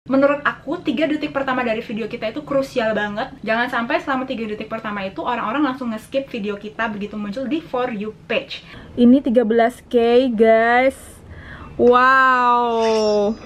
Menurut aku, 3 detik pertama dari video kita itu krusial banget. Jangan sampai selama 3 detik pertama itu orang-orang langsung nge-skip video kita begitu muncul di For You page. Ini 13K guys. Wow.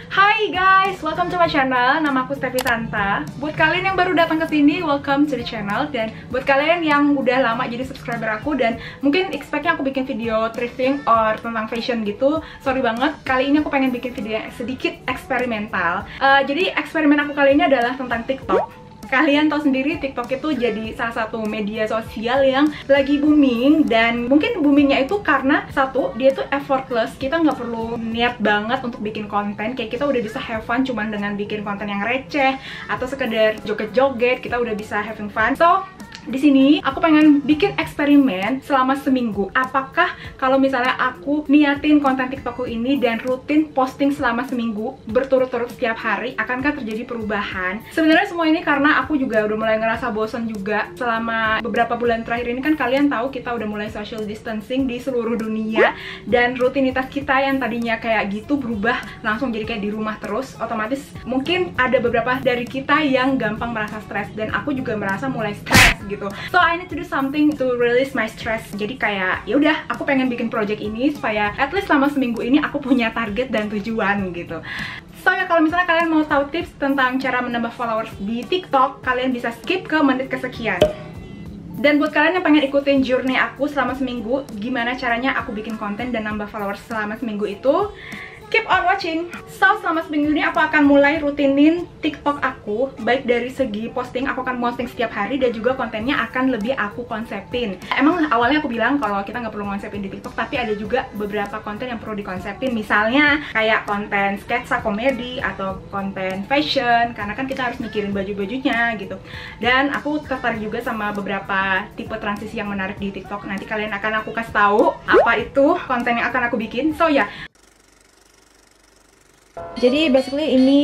Hai guys, welcome to my channel. Nama aku Steffi Santa. Buat kalian yang baru datang ke sini, welcome to the channel. Dan buat kalian yang udah lama jadi subscriber aku dan mungkin expectnya aku bikin video thrifting or tentang fashion gitu, sorry banget. Kali ini aku pengen bikin video yang sedikit eksperimental. Jadi eksperimen aku kali ini adalah tentang TikTok. Kalian tahu sendiri TikTok itu jadi salah satu media sosial yang lagi booming. Dan mungkin boomingnya itu karena satu, dia tuh effortless. Kita nggak perlu niat banget untuk bikin konten. Kayak kita udah bisa have fun cuman dengan bikin konten yang receh atau sekedar joget-joget, kita udah bisa having fun. So di sini aku pengen bikin eksperimen selama seminggu. Apakah kalau misalnya aku niatin konten TikTokku ini dan rutin posting selama seminggu berturut-turut setiap hari, akankah terjadi perubahan? Sebenarnya semua ini karena aku juga udah mulai ngerasa bosan juga. Selama beberapa bulan terakhir ini kan kalian tahu kita udah mulai social distancing di seluruh dunia, dan rutinitas kita yang tadinya kayak gitu berubah langsung jadi kayak di rumah terus. Otomatis mungkin ada beberapa dari kita yang gampang merasa stres, dan aku juga merasa mulai stres gitu. So I need to do something to release my stress. Jadi kayak ya udah, aku pengen bikin project ini supaya at least selama seminggu ini aku punya target dan tujuan gitu. So ya, kalau misalnya kalian mau tahu tips tentang cara menambah followers di TikTok, kalian bisa skip ke menit kesekian. Dan buat kalian yang pengen ikutin journey aku selama seminggu, gimana caranya aku bikin konten dan nambah followers selama seminggu itu, keep on watching. So, selama seminggu ini aku akan mulai rutinin TikTok aku. Baik dari segi posting, aku akan posting setiap hari, dan juga kontennya akan lebih aku konsepin. Emang awalnya aku bilang kalau kita nggak perlu konsepin di TikTok, tapi ada juga beberapa konten yang perlu dikonsepin. Misalnya kayak konten sketsa komedi atau konten fashion, karena kan kita harus mikirin baju-bajunya gitu. Dan aku tertarik juga sama beberapa tipe transisi yang menarik di TikTok. Nanti kalian akan aku kasih tahu apa itu konten yang akan aku bikin. So ya, jadi basically ini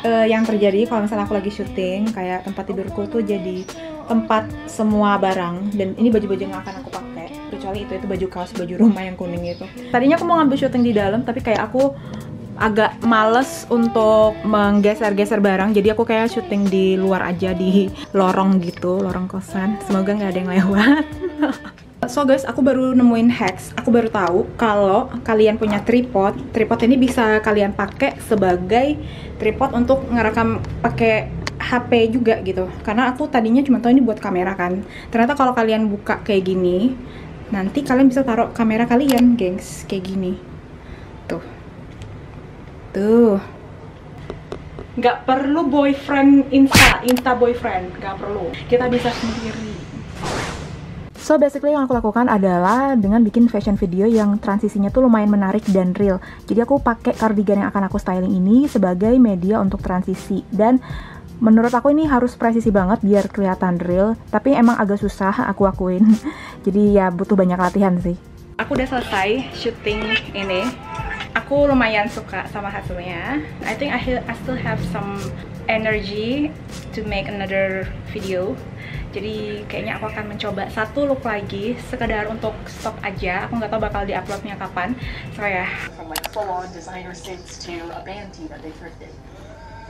yang terjadi kalau misalnya aku lagi syuting. Kayak tempat tidurku tuh jadi tempat semua barang, dan ini baju-baju yang akan aku pakai, kecuali itu baju kaos, baju rumah yang kuning itu. Tadinya aku mau ngambil syuting di dalam, tapi kayak aku agak males untuk menggeser-geser barang, jadi aku kayak syuting di luar aja, di lorong gitu, lorong kosan. Semoga nggak ada yang lewat. So guys, aku baru nemuin hacks. Aku baru tahu kalau kalian punya tripod. Tripod ini bisa kalian pakai sebagai tripod untuk ngerekam pakai HP juga gitu. Karena aku tadinya cuma tahu ini buat kamera kan. Ternyata kalau kalian buka kayak gini, nanti kalian bisa taruh kamera kalian, gengs, kayak gini. Tuh. Tuh. Nggak perlu boyfriend Insta boyfriend, nggak perlu. Kita bisa sendiri. So basically yang aku lakukan adalah dengan bikin fashion video yang transisinya tuh lumayan menarik dan real. Jadi aku pakai cardigan yang akan aku styling ini sebagai media untuk transisi. Dan menurut aku ini harus presisi banget biar kelihatan real. Tapi emang agak susah, aku akuin. Jadi ya butuh banyak latihan sih. Aku udah selesai syuting ini. Aku lumayan suka sama hasilnya. I think I still have some energy to make another video. Jadi kayaknya aku akan mencoba satu look lagi, sekedar untuk stok aja. Aku nggak tahu bakal diuploadnya kapan. So ya. From like full-on designer suits to a band tee that they thrifted.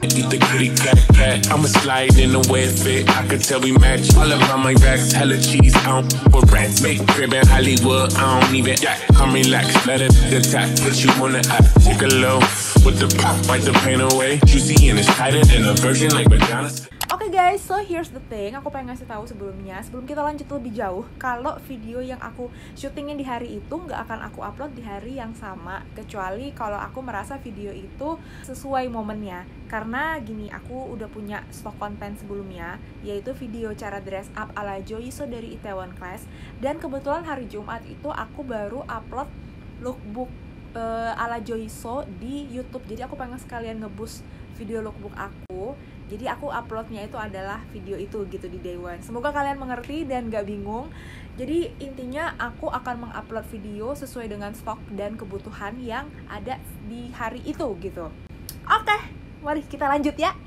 The kitty cat, I'ma slide in the way it fit. I could tell we match. All around my racks, hella cheese. I don't for rats. Make crib in Hollywood. I don't even. Come relax, let it the top. Put you on the app. Take a low with the pop, wipe the pain away. Juicy and it's tighter than a virgin like Madonna. Oke guys, so here's the thing. Aku pengen ngasih tahu sebelumnya, sebelum kita lanjut lebih jauh, kalau video yang aku syutingin di hari itu nggak akan aku upload di hari yang sama, kecuali kalau aku merasa video itu sesuai momennya. Karena gini, aku udah punya stok konten sebelumnya, yaitu video cara dress up ala Joyso dari Itaewon Class. Dan kebetulan hari Jumat itu aku baru upload lookbook ala Joyso di YouTube. Jadi aku pengen sekalian ngeboost video lookbook aku. Jadi aku uploadnya itu adalah video itu gitu di day one. Semoga kalian mengerti dan gak bingung. Jadi intinya aku akan mengupload video sesuai dengan stok dan kebutuhan yang ada di hari itu gitu. Oke, mari kita lanjut ya.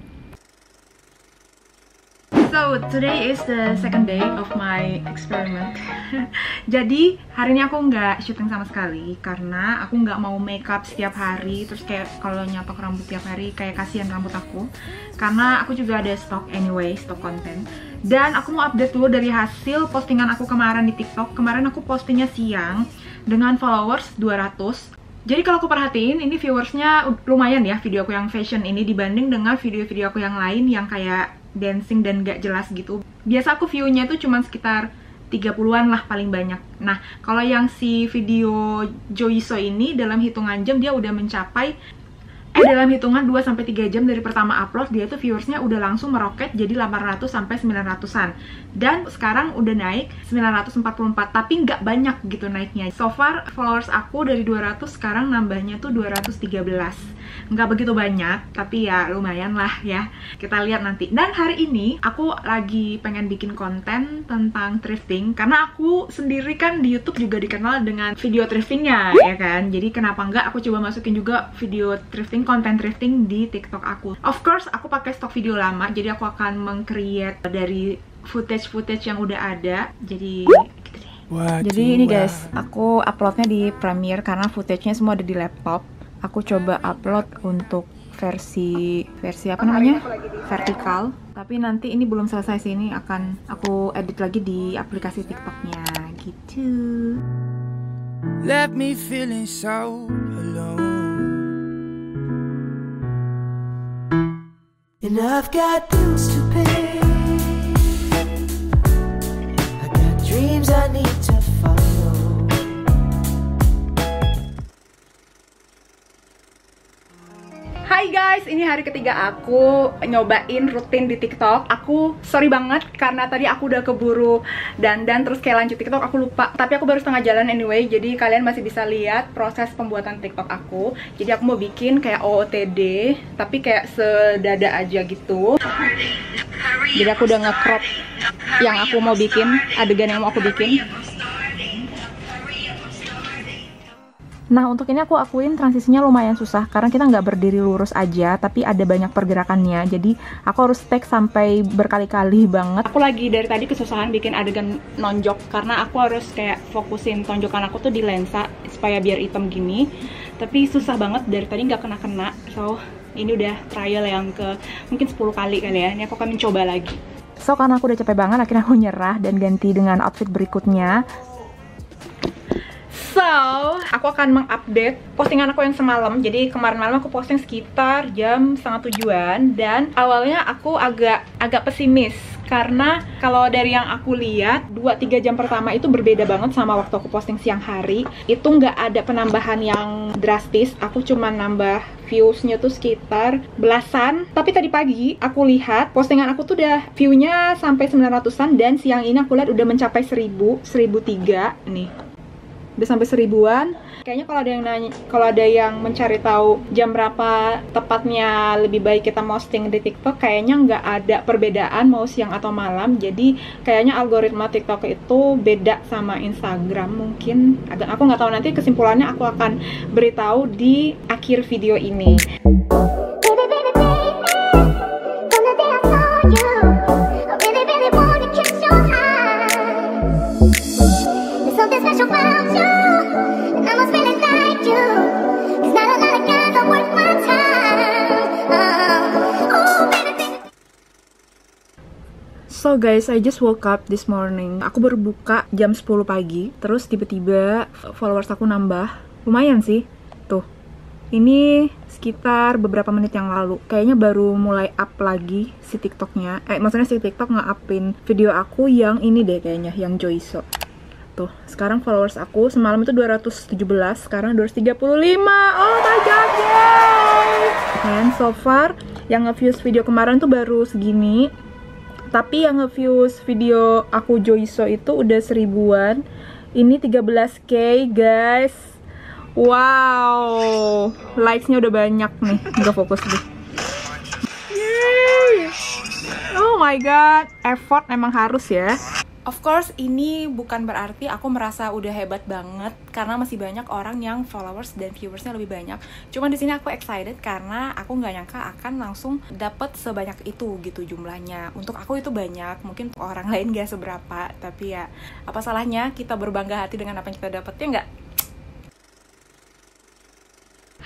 So So today is the second day of my experiment. Jadi hari ini aku nggak syuting sama sekali karena aku nggak mau makeup setiap hari. Terus kayak kalau nyatok rambut tiap hari kayak kasihan rambut aku. Karena aku juga ada stok anyway, stok konten. Dan aku mau update dulu dari hasil postingan aku kemarin di TikTok. Kemarin aku postingnya siang dengan followers 200. Jadi kalau aku perhatiin, ini viewersnya lumayan ya video aku yang fashion ini dibanding dengan video-video aku yang lain yang kayak dancing dan gak jelas gitu. Biasa aku view-nya itu cuma sekitar 30-an lah paling banyak. Nah, kalau yang si video Joiso ini dalam hitungan jam dia udah mencapai dalam hitungan 2-3 jam dari pertama upload, dia tuh viewersnya udah langsung meroket jadi 800 sampai 900-an. Dan sekarang udah naik 944, tapi nggak banyak gitu naiknya. So far followers aku dari 200 sekarang nambahnya tuh 213. Nggak begitu banyak, tapi ya lumayan lah ya. Kita lihat nanti. Dan hari ini aku lagi pengen bikin konten tentang thrifting, karena aku sendiri kan di YouTube juga dikenal dengan video thriftingnya ya kan. Jadi kenapa nggak aku coba masukin juga video thrifting, konten thrifting di TikTok aku. Of course aku pakai stok video lama, jadi aku akan meng-create dari footage yang udah ada. Jadi gitu deh. Jadi ini guys, aku uploadnya di Premiere karena footage-nya semua ada di laptop. Aku coba upload untuk versi apa namanya? Vertikal. Tapi nanti ini belum selesai sih, ini akan aku edit lagi di aplikasi TikTok-nya gitu. Let me feeling so alone. And I've got bills to pay. I got dreams I need to follow. Hai guys, ini hari ketiga aku nyobain rutin di TikTok. Aku sorry banget karena tadi aku udah keburu dandan terus kayak lanjut TikTok aku lupa. Tapi aku baru setengah jalan anyway, jadi kalian masih bisa lihat proses pembuatan TikTok aku. Jadi aku mau bikin kayak OOTD, tapi kayak sedada aja gitu. Jadi aku udah nge-crop yang aku mau bikin, adegan yang mau aku bikin. Nah, untuk ini aku akuin transisinya lumayan susah karena kita nggak berdiri lurus aja, tapi ada banyak pergerakannya. Jadi aku harus take sampai berkali-kali banget. Aku lagi dari tadi kesusahan bikin adegan nonjok karena aku harus kayak fokusin tonjokan aku tuh di lensa supaya biar hitam gini. Tapi susah banget, dari tadi nggak kena-kena. So, ini udah trial yang ke mungkin 10 kali kali ya. Ini aku akan mencoba lagi. So, karena aku udah capek banget, akhirnya aku nyerah dan ganti dengan outfit berikutnya. So, aku akan mengupdate postingan aku yang semalam. Jadi kemarin malam aku posting sekitar jam 6:30-an. Dan awalnya aku agak pesimis karena kalau dari yang aku lihat 2-3 jam pertama itu berbeda banget sama waktu aku posting siang hari. Itu nggak ada penambahan yang drastis. Aku cuma nambah viewsnya tuh sekitar belasan. Tapi tadi pagi aku lihat postingan aku tuh udah view-nya sampai 900-an. Dan siang ini aku lihat udah mencapai 1003 nih. Udah sampai 1000-an. Kayaknya kalau ada yang mencari tahu jam berapa tepatnya lebih baik kita posting di TikTok, kayaknya nggak ada perbedaan mau siang atau malam. Jadi kayaknya algoritma TikTok itu beda sama Instagram mungkin. Aku nggak tahu, nanti kesimpulannya aku akan beritahu di akhir video ini. So guys, I just woke up this morning. Aku baru buka jam 10 pagi. Terus tiba-tiba followers aku nambah. Lumayan sih. Tuh. Ini sekitar beberapa menit yang lalu. Kayaknya baru mulai up lagi si TikToknya. Maksudnya si TikTok nge-upin video aku yang ini deh kayaknya, yang Joiso. Tuh, sekarang followers aku semalam itu 217, sekarang 235. Oh my god, yay! And so far, yang nge-views video kemarin tuh baru segini. Tapi yang nge-views video aku Joiso itu udah 1000-an. Ini 13k guys. Wow, likes-nya udah banyak nih. Nggak fokus deh. Yay! Oh my god, effort emang harus ya. Of course, ini bukan berarti aku merasa udah hebat banget karena masih banyak orang yang followers dan viewersnya lebih banyak. Cuman di sini aku excited karena aku nggak nyangka akan langsung dapet sebanyak itu gitu jumlahnya. Untuk aku itu banyak, mungkin untuk orang lain gak seberapa. Tapi ya, apa salahnya kita berbangga hati dengan apa yang kita dapet, ya nggak?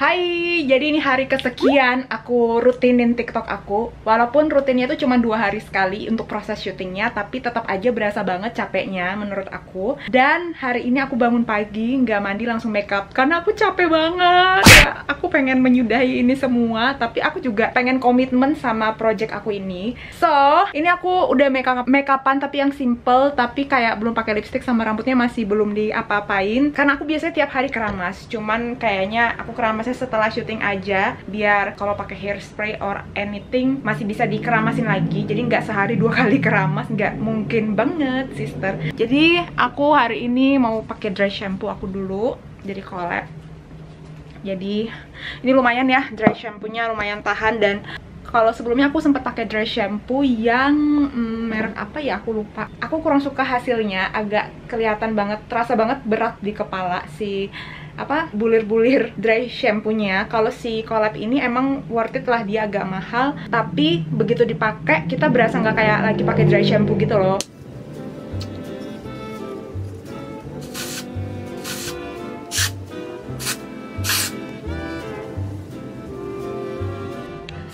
Hai, jadi ini hari kesekian aku rutinin TikTok aku. Walaupun rutinnya itu cuma 2 hari sekali untuk proses syutingnya, tapi tetap aja berasa banget capeknya menurut aku. Dan hari ini aku bangun pagi, nggak mandi langsung makeup karena aku capek banget. Ya, aku pengen menyudahi ini semua, tapi aku juga pengen komitmen sama project aku ini. So, ini aku udah makeupan tapi yang simple, tapi kayak belum pakai lipstick sama rambutnya masih belum diapa-apain. Karena aku biasanya tiap hari keramas, cuman kayaknya aku keramas setelah syuting aja, biar kalau pakai hairspray or anything masih bisa dikeramasin lagi. Jadi nggak sehari 2 kali keramas, nggak mungkin banget, sister. Jadi aku hari ini mau pakai dry shampoo aku dulu, jadi collab. Jadi ini lumayan ya, dry shampoo-nya lumayan tahan. Dan kalau sebelumnya aku sempat pakai dry shampoo yang merek apa ya, aku lupa. Aku kurang suka hasilnya, agak kelihatan banget, terasa banget berat di kepala si bulir-bulir dry shampoo-nya. Kalau si collab ini emang worth it lah, dia agak mahal, tapi begitu dipakai kita berasa nggak kayak lagi pakai dry shampoo gitu loh.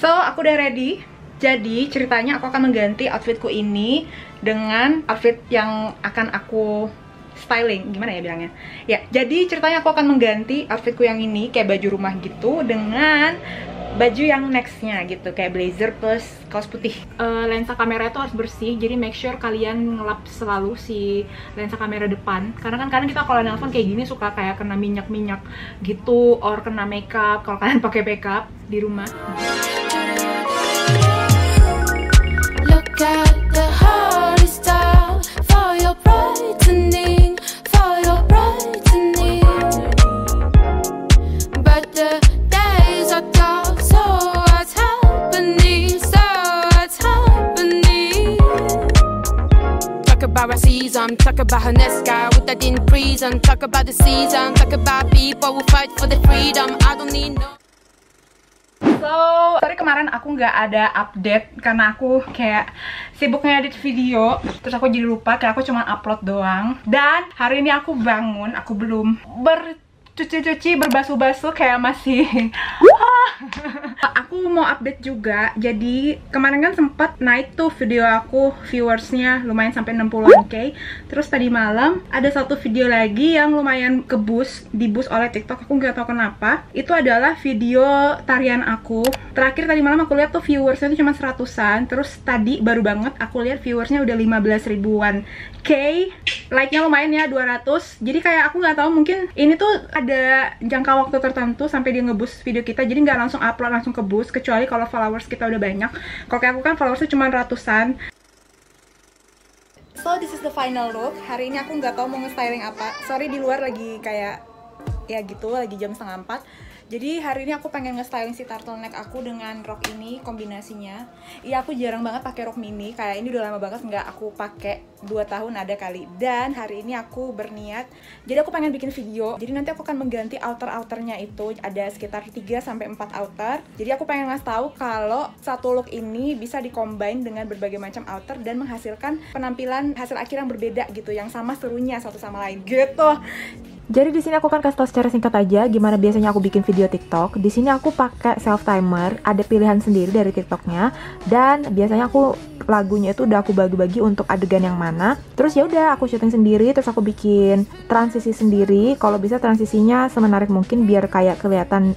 So, aku udah ready. Jadi ceritanya aku akan mengganti outfitku ini dengan outfit yang akan aku styling, gimana ya bilangnya? Ya, jadi ceritanya aku akan mengganti outfitku yang ini kayak baju rumah gitu dengan baju yang nextnya gitu, kayak blazer plus kaos putih. Lensa kamera itu harus bersih, jadi make sure kalian ngelap selalu si lensa kamera depan. Karena kan kadang kita kalau nelfon kayak gini suka kayak kena minyak-minyak gitu, or kena makeup kalau kalian pakai makeup di rumah. Look at the holy star for your brightening, for your brightening. But the days are dark, so what's happening? So what's happening? Talk about racism, talk about her next guy with that in prison. Talk about the season, talk about people who fight for the freedom. I don't need no. So, sorry kemarin aku nggak ada update karena aku kayak sibuk ngedit video, terus aku jadi lupa, kayak aku cuma upload doang. Dan hari ini aku bangun, aku belum bercuci-cuci, berbasuh-basuh, kayak masih aku mau update juga. Jadi kemarin kan sempat naik tuh video aku, viewersnya lumayan sampai 60k. Terus tadi malam ada satu video lagi yang lumayan di-boost oleh TikTok, aku nggak tahu kenapa. Itu adalah video tarian aku. Terakhir tadi malam aku lihat tuh viewersnya tuh cuma 100-an. Terus tadi baru banget aku lihat viewersnya udah 15 ribuan k. Like-nya lumayan ya, 200. Jadi kayak aku nggak tahu, mungkin ini tuh ada jangka waktu tertentu sampai dia nge-boost video kita. Jadi nggak langsung upload langsung ke boost, kecuali kalau followers kita udah banyak. Kalau kayak aku kan followersnya cuma ratusan. So this is the final look. Hari ini aku nggak tahu mau nge-styling apa. Sorry, di luar lagi kayak ya gitu, lagi jam 3:30. Jadi hari ini aku pengen nge-styling si turtleneck aku dengan rok ini, kombinasinya. Iya, aku jarang banget pakai rok mini, kayak ini udah lama banget nggak aku pakai, 2 tahun ada kali. Dan hari ini aku berniat, jadi aku pengen bikin video. Jadi nanti aku akan mengganti outer-outernya itu, ada sekitar 3-4 outer. Jadi aku pengen ngasih tahu kalau satu look ini bisa di-combine dengan berbagai macam outer dan menghasilkan penampilan hasil akhir yang berbeda gitu, yang sama serunya satu sama lain gitu. Jadi di sini aku akan kasih tau secara singkat aja gimana biasanya aku bikin video TikTok. Di sini aku pakai self timer, ada pilihan sendiri dari TikToknya, dan biasanya aku lagunya itu udah aku bagi-bagi untuk adegan yang mana. Terus ya udah aku syuting sendiri, terus aku bikin transisi sendiri. Kalau bisa transisinya semenarik mungkin biar kayak kelihatan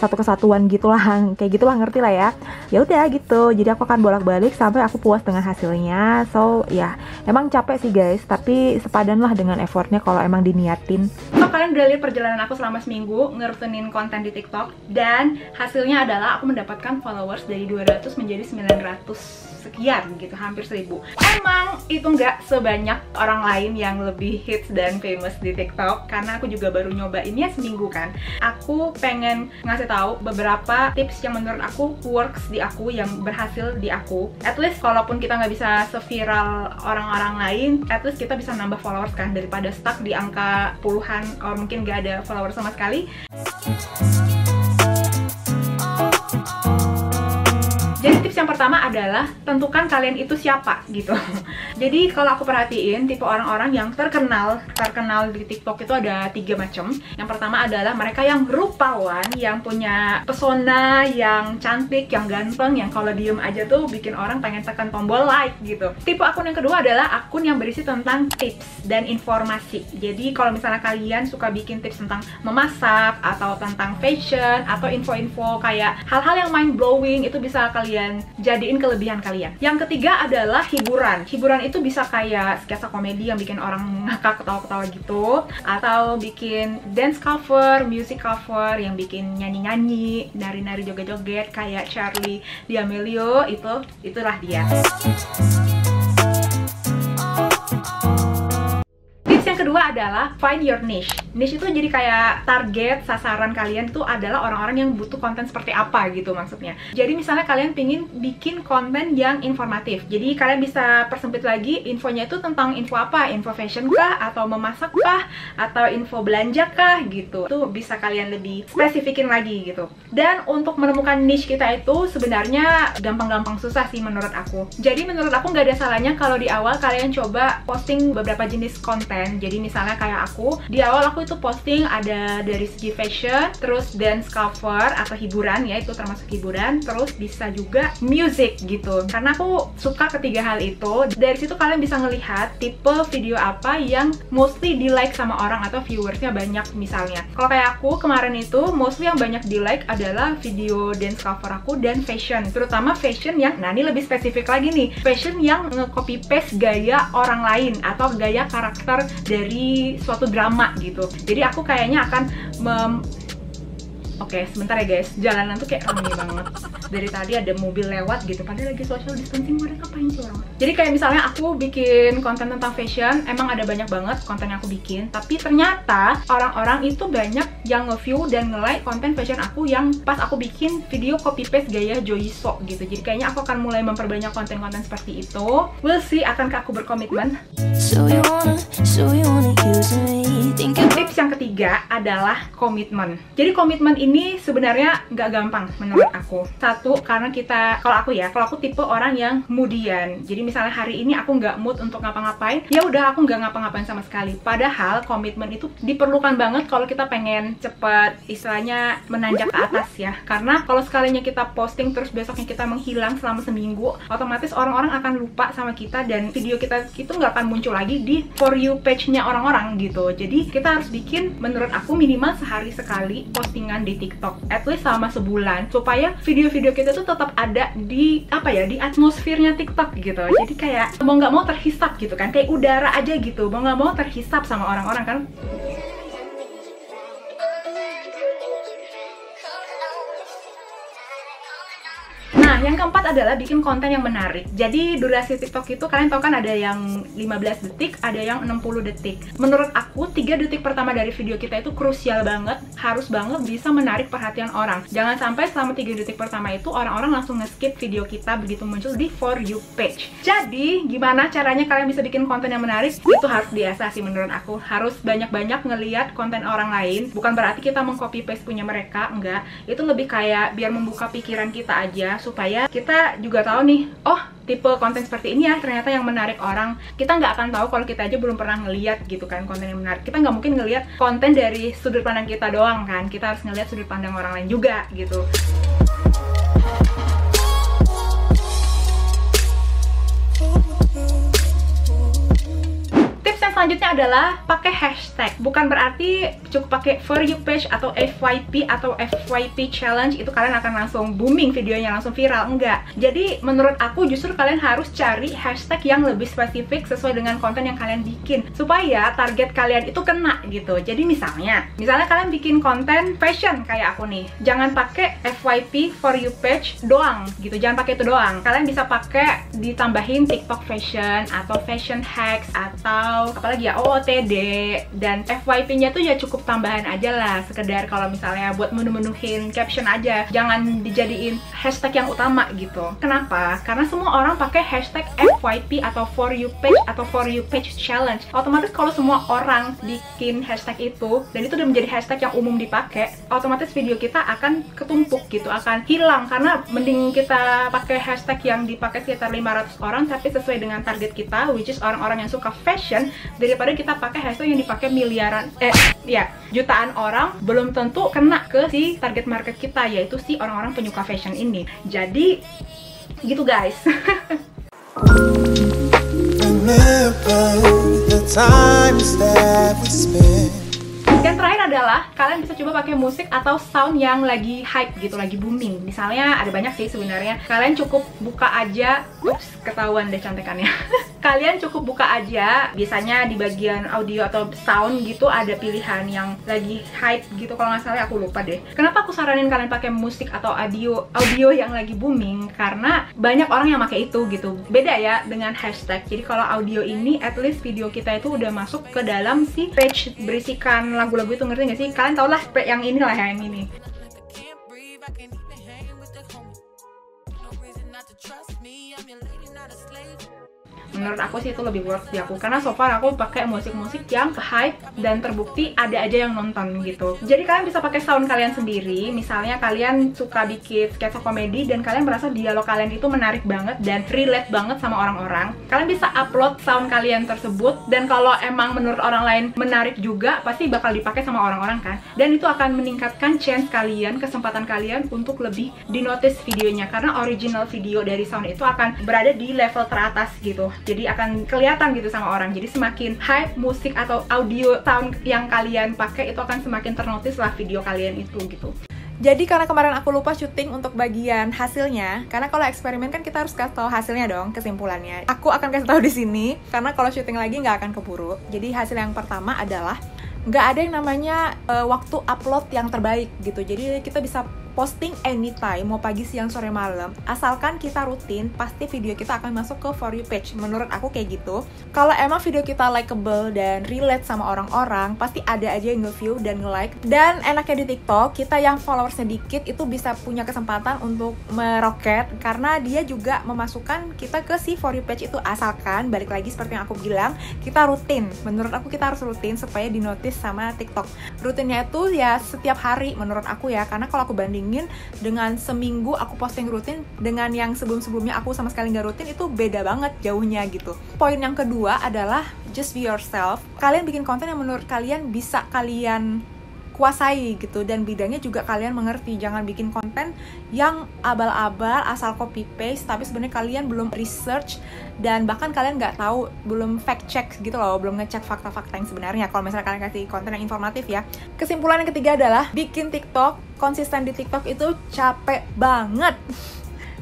satu kesatuan gitulah, kayak gitulah, ngerti lah ya. Ya udah gitu. Jadi aku akan bolak-balik sampai aku puas dengan hasilnya. So ya emang capek sih guys, tapi sepadan lah dengan effortnya kalau emang diniatin. So kalian udah lihat perjalanan aku selama seminggu ngerutunin konten di TikTok, dan hasilnya adalah aku mendapatkan followers dari 200 menjadi 900 sekian gitu, hampir 1000. Emang itu nggak sebanyak orang lain yang lebih hits dan famous di TikTok, karena aku juga baru nyobainnya seminggu kan. Aku pengen ngasih tahu beberapa tips yang menurut aku works di aku, yang berhasil di aku. At least kalaupun kita nggak bisa seviral orang-orang lain, at least kita bisa nambah followers kan, daripada stuck di angka puluhan atau mungkin nggak ada followers sama sekali. Jadi tips yang pertama adalah tentukan kalian itu siapa gitu. Jadi kalau aku perhatiin tipe orang-orang yang terkenal di TikTok itu ada 3 macam. Yang pertama adalah mereka yang rupawan, yang punya pesona, yang cantik, yang ganteng, yang kalau diem aja tuh bikin orang pengen tekan tombol like gitu. Tipe akun yang kedua adalah akun yang berisi tentang tips dan informasi. Jadi kalau misalnya kalian suka bikin tips tentang memasak atau tentang fashion atau info-info kayak hal-hal yang mind blowing, itu bisa kalian jadiin kelebihan kalian. Yang ketiga adalah hiburan. Hiburan itu bisa kayak sketsa komedi yang bikin orang ngakak ketawa-ketawa gitu, atau bikin dance cover, music cover yang bikin nyanyi-nyanyi, nari-nari, joget-joget kayak Charli D'Amelio, itulah dia. Yang kedua adalah find your niche. Niche itu jadi kayak target sasaran kalian itu adalah orang-orang yang butuh konten seperti apa gitu maksudnya. Jadi misalnya kalian pingin bikin konten yang informatif, jadi kalian bisa persempit lagi infonya itu tentang info apa, info fashion kah, atau memasak kah, atau info belanja kah gitu. Itu bisa kalian lebih spesifikin lagi gitu. Dan untuk menemukan niche kita itu sebenarnya gampang-gampang susah sih menurut aku. Jadi menurut aku nggak ada salahnya kalau di awal kalian coba posting beberapa jenis konten. Jadi misalnya kayak aku, di awal aku itu posting ada dari segi fashion, terus dance cover atau hiburan ya, itu termasuk hiburan, terus bisa juga music gitu. Karena aku suka ketiga hal itu. Dari situ kalian bisa ngelihat tipe video apa yang mostly di like sama orang atau viewersnya banyak misalnya. Kalau kayak aku kemarin itu mostly yang banyak di like adalah video dance cover aku dan fashion, terutama fashion yang, nah ini lebih spesifik lagi nih, fashion yang nge-copy paste gaya orang lain atau gaya karakter dari suatu drama gitu. Jadi aku kayaknya akan Oke, sebentar ya guys, jalanan tuh kayak ramai banget. Dari tadi ada mobil lewat gitu, padahal lagi social distancing, mereka ngapain sih orang? Jadi kayak misalnya aku bikin konten tentang fashion, emang ada banyak banget konten yang aku bikin, tapi ternyata orang-orang itu banyak yang nge-view dan nge-like konten fashion aku yang pas aku bikin video copy paste gaya Joyso gitu. Jadi kayaknya aku akan mulai memperbanyak konten-konten seperti itu. We'll see, akankah aku berkomitmen? Tips yang ketiga adalah komitmen. Jadi komitmen ini sebenarnya nggak gampang menurut aku. Satu, karena kalau aku tipe orang yang moodian. Jadi misalnya hari ini aku nggak mood untuk ngapa-ngapain, ya udah aku nggak ngapa-ngapain sama sekali. Padahal komitmen itu diperlukan banget kalau kita pengen cepet istilahnya menanjak ke atas ya. Karena kalau sekalinya kita posting terus besoknya kita menghilang selama seminggu, otomatis orang-orang akan lupa sama kita dan video kita itu nggak akan muncul lagi di For You page-nya orang-orang gitu. Jadi kita harus bikin, menurut aku minimal sehari sekali postingan di TikTok, at least selama sebulan, supaya video-video kita tuh tetap ada di di atmosfernya TikTok gitu. Jadi kayak mau nggak mau terhisap gitu kan, kayak udara aja gitu, mau nggak mau terhisap sama orang-orang kan. Nah, yang keempat adalah bikin konten yang menarik. Jadi durasi TikTok itu kalian tahu kan ada yang 15 detik, ada yang 60 detik. Menurut aku 3 detik pertama dari video kita itu krusial banget, harus banget bisa menarik perhatian orang. Jangan sampai selama 3 detik pertama itu orang-orang langsung nge-skip video kita begitu muncul di For You page. Jadi, gimana caranya kalian bisa bikin konten yang menarik? Itu harus biasa sih menurut aku. Harus banyak-banyak ngeliat konten orang lain. Bukan berarti kita meng-copy paste punya mereka, enggak. Itu lebih kayak biar membuka pikiran kita aja, supaya kita juga tahu nih, oh tipe konten seperti ini ya ternyata yang menarik orang. Kita nggak akan tahu kalau kita aja belum pernah ngeliat gitu kan konten yang menarik. Kita nggak mungkin ngeliat konten dari sudut pandang kita doang kan, kita harus ngeliat sudut pandang orang lain juga gitu. Selanjutnya adalah pakai hashtag. Bukan berarti cukup pakai For You page atau FYP atau FYP challenge itu kalian akan langsung booming videonya, langsung viral. Enggak. Jadi menurut aku justru kalian harus cari hashtag yang lebih spesifik sesuai dengan konten yang kalian bikin, supaya target kalian itu kena gitu. Jadi misalnya kalian bikin konten fashion kayak aku nih, jangan pakai FYP For You page doang gitu, jangan pakai itu doang. Kalian bisa pakai ditambahin TikTok fashion atau fashion hacks atau apalagi ya, OOTD dan FYP-nya tuh ya cukup tambahan aja lah, sekedar kalau misalnya buat menu-menuhin caption aja, jangan dijadiin hashtag yang utama gitu. Kenapa? Karena semua orang pakai hashtag FYP atau for you page atau for you page challenge. Otomatis kalau semua orang bikin hashtag itu dan itu udah menjadi hashtag yang umum dipakai, otomatis video kita akan ketumpuk gitu, akan hilang. Karena mending kita pakai hashtag yang dipakai sekitar 500 orang tapi sesuai dengan target kita, which is orang-orang yang suka fashion, daripada kita pakai hashtag yang dipakai jutaan orang, belum tentu kena ke si target market kita, yaitu si orang-orang penyuka fashion ini. Jadi gitu guys. Dan terakhir adalah kalian bisa coba pakai musik atau sound yang lagi hype gitu, lagi booming. Misalnya ada banyak sih sebenarnya. Kalian cukup buka aja, ketahuan deh cantikannya. Kalian cukup buka aja, biasanya di bagian audio atau sound gitu ada pilihan yang lagi hype gitu, kalau nggak salah, aku lupa deh. Kenapa aku saranin kalian pakai musik atau audio yang lagi booming? Karena banyak orang yang pakai itu gitu. Beda ya dengan hashtag. Jadi kalau audio ini, at least video kita itu udah masuk ke dalam si page berisikan lagu-lagu itu, ngerti nggak sih? Kalian tau lah yang inilah, yang ini. Menurut aku sih itu lebih worth di aku, karena so far aku pakai musik-musik yang ke hype dan terbukti ada aja yang nonton gitu. Jadi kalian bisa pakai sound kalian sendiri. Misalnya kalian suka bikin sketsa komedi dan kalian merasa dialog kalian itu menarik banget dan relate banget sama orang-orang, kalian bisa upload sound kalian tersebut, dan kalau emang menurut orang lain menarik juga, pasti bakal dipakai sama orang-orang kan. Dan itu akan meningkatkan chance kalian, kesempatan kalian untuk lebih dinotice videonya, karena original video dari sound itu akan berada di level teratas gitu. Jadi akan kelihatan gitu sama orang. Jadi semakin hype musik atau audio sound yang kalian pakai, itu akan semakin ternotis lah video kalian itu gitu. Jadi karena kemarin aku lupa syuting untuk bagian hasilnya, karena kalau eksperimen kan kita harus kasih tahu hasilnya dong, kesimpulannya. Aku akan kasih tahu di sini, karena kalau syuting lagi nggak akan keburu. Jadi hasil yang pertama adalah nggak ada yang namanya waktu upload yang terbaik gitu. Jadi kita bisa posting anytime, mau pagi, siang, sore, malam, asalkan kita rutin, pasti video kita akan masuk ke For You page. Menurut aku kayak gitu. Kalau emang video kita likeable dan relate sama orang-orang, pasti ada aja yang nge-view dan nge-like. Dan enaknya di TikTok, kita yang followersnya dikit itu bisa punya kesempatan untuk meroket, karena dia juga memasukkan kita ke si For You page itu, asalkan balik lagi seperti yang aku bilang, kita rutin. Menurut aku kita harus rutin supaya dinotis sama TikTok. Rutinnya itu ya setiap hari menurut aku ya, karena kalau aku bandingin dengan seminggu aku posting rutin dengan yang sebelum-sebelumnya aku sama sekali nggak rutin, itu beda banget jauhnya gitu. Poin yang kedua adalah just be yourself. Kalian bikin konten yang menurut kalian bisa kalian kuasai gitu, dan bidangnya juga kalian mengerti. Jangan bikin konten yang abal-abal asal copy paste tapi sebenarnya kalian belum research dan bahkan kalian nggak tahu, belum fact check gitu loh, belum ngecek fakta-fakta yang sebenarnya. Kalau misalnya kalian kasih konten yang informatif ya. Kesimpulan yang ketiga adalah bikin TikTok, konsisten di TikTok itu capek banget.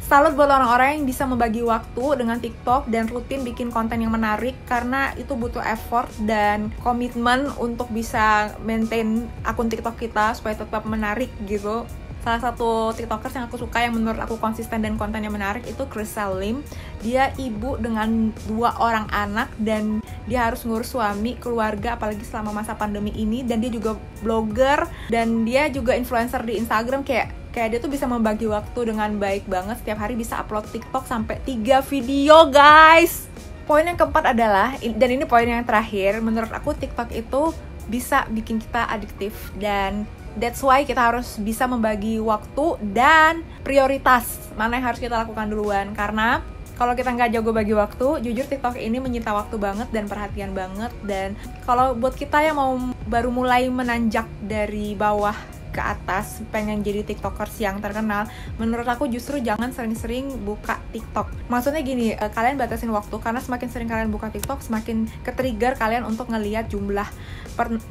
Salut buat orang-orang yang bisa membagi waktu dengan TikTok dan rutin bikin konten yang menarik, karena itu butuh effort dan komitmen untuk bisa maintain akun TikTok kita supaya tetap menarik gitu. Salah satu tiktokers yang aku suka, yang menurut aku konsisten dan kontennya menarik, itu Crystal Lim. Dia ibu dengan 2 orang anak dan dia harus ngurus suami, keluarga, apalagi selama masa pandemi ini. Dan dia juga blogger dan dia juga influencer di Instagram. Kayak dia tuh bisa membagi waktu dengan baik banget. Setiap hari bisa upload TikTok sampai 3 video guys. Poin yang keempat adalah, dan ini poin yang terakhir, menurut aku TikTok itu bisa bikin kita adiktif, dan that's why kita harus bisa membagi waktu dan prioritas mana yang harus kita lakukan duluan. Karena kalau kita nggak jago bagi waktu, jujur TikTok ini menyita waktu banget dan perhatian banget. Dan kalau buat kita yang mau baru mulai menanjak dari bawah ke atas, pengen jadi tiktokers yang terkenal, menurut aku justru jangan sering-sering buka TikTok. Maksudnya gini, kalian batasin waktu, karena semakin sering kalian buka TikTok, semakin ke-trigger kalian untuk ngelihat jumlah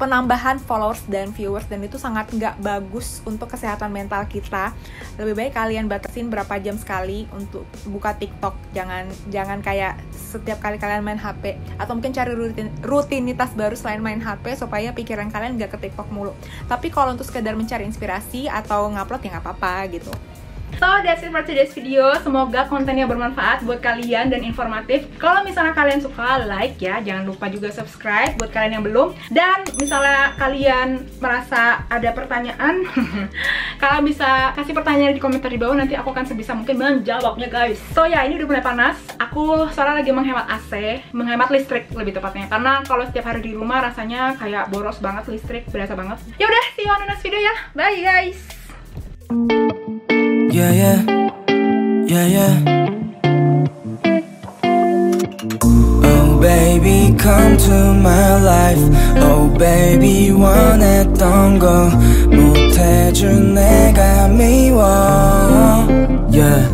penambahan followers dan viewers, dan itu sangat nggak bagus untuk kesehatan mental kita. Lebih baik kalian batasin berapa jam sekali untuk buka TikTok. Jangan kayak setiap kali kalian main HP, atau mungkin cari rutinitas baru selain main HP supaya pikiran kalian nggak ke TikTok mulu. Tapi kalau untuk sekedar mencari inspirasi atau ngupload ya nggak apa-apa gitu. So that's it for today's video. Semoga kontennya bermanfaat buat kalian dan informatif. Kalau misalnya kalian suka, like ya. Jangan lupa juga subscribe buat kalian yang belum. Dan misalnya kalian merasa ada pertanyaan, kalian bisa kasih pertanyaan di komentar di bawah. Nanti aku akan sebisa mungkin menjawabnya guys. So ya, ini udah mulai panas. Aku sekarang lagi menghemat AC, menghemat listrik lebih tepatnya. Karena kalau setiap hari di rumah rasanya kayak boros banget listrik, berasa banget. Ya udah, see you on the next video ya. Bye guys. Yeah, yeah, yeah, yeah. Oh baby, come to my life. Oh baby, 원했던 거 못해준 내가 미워. Yeah.